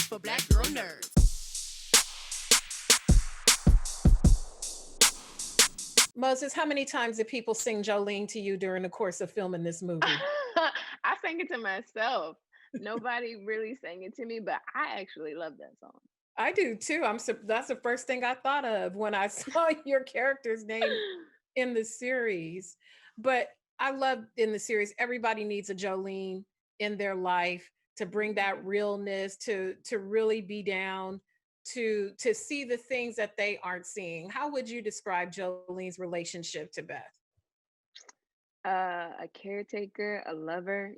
for black girl nerds. Moses, how many times did people sing Jolene to you during the course of filming this movie? I sang it to myself. Nobody really sang it to me, but I actually love that song. I do too. That's the first thing I thought of when I saw your character's name in the series. But I love in the series, everybody needs a Jolene in their life to bring that realness, to really be down, to see the things that they aren't seeing. How would you describe Jolene's relationship to Beth? A caretaker, a lover.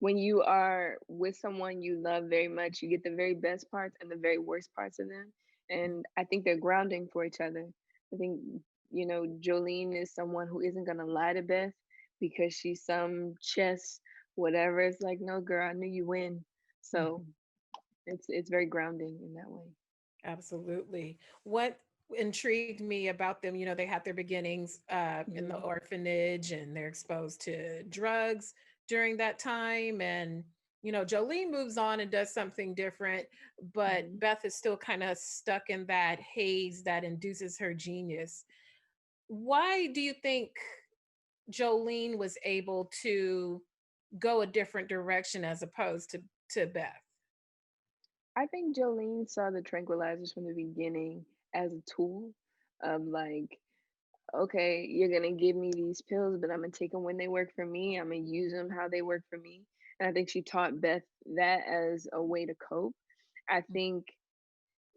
When you are with someone you love very much, you get the very best parts and the very worst parts of them. And I think they're grounding for each other. I think, Jolene is someone who isn't going to lie to Beth because she's some chess, whatever. It's like, no, girl, I knew you win. So Mhm. it's very grounding in that way. Absolutely. What intrigued me about them, they had their beginnings in the Mhm. orphanage and they're exposed to drugs during that time. And, Jolene moves on and does something different, but Mhm. Beth is still kind of stuck in that haze that induces her genius. Why do you think Jolene was able to go a different direction as opposed to Beth? I think Jolene saw the tranquilizers from the beginning as a tool of like, okay, you're gonna give me these pills, but I'm gonna take them when they work for me. I'm gonna use them how they work for me. And I think she taught Beth that as a way to cope. I think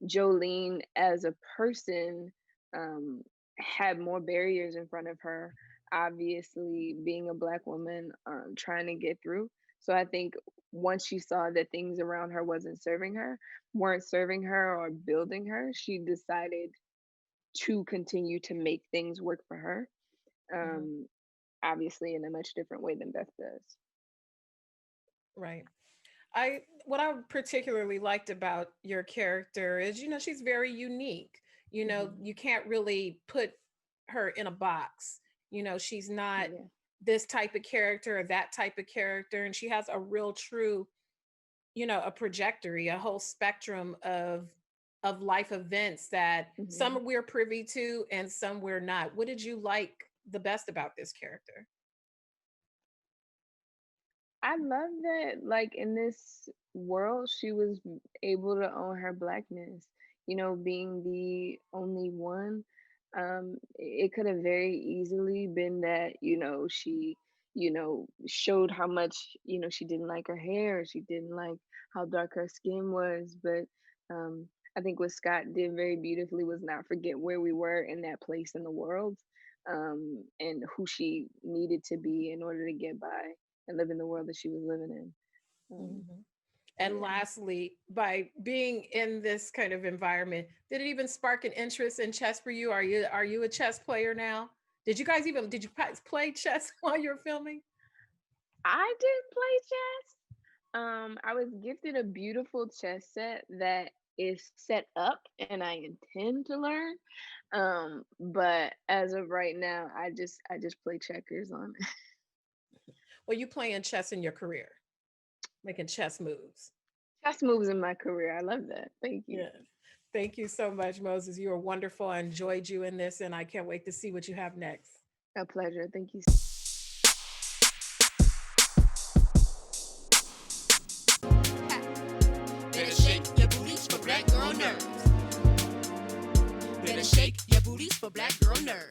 Jolene, as a person, um, had more barriers in front of her. Obviously, being a Black woman, trying to get through. So I think once she saw that things around her weren't serving her or building her, she decided to continue to make things work for her. Mhm. Um, Obviously, in a much different way than Beth does. Right. I what I particularly liked about your character is, she's very unique. Hmm. You can't really put her in a box. She's not Yeah. this type of character or that type of character, and she has a real true, a trajectory, a whole spectrum of life events that Hmm. some we're privy to and some we're not. What did you like the best about this character? I love that, like, in this world, she was able to own her Blackness. Being the only one, it could have very easily been that, she, showed how much, she didn't like her hair, or she didn't like how dark her skin was. But I think what Scott did very beautifully was not forget where we were in that place in the world, and who she needed to be in order to get by and live in the world that she was living in. Mhm. So And yeah. lastly, by being in this kind of environment, did it even spark an interest in chess for you? Are you a chess player now? Did you play chess while you're filming? I did play chess. I was gifted a beautiful chess set that is set up and I intend to learn. But as of right now, I just play checkers on it. Well, you playing chess in your career, making chess moves. Chess moves in my career. I love that. Thank you. Yeah. Thank you so much, Moses. You are wonderful. I enjoyed you in this, and I can't wait to see what you have next. A pleasure. Thank you. Better shake your booties for black girl nerds. Better shake your booties for black girl nerds.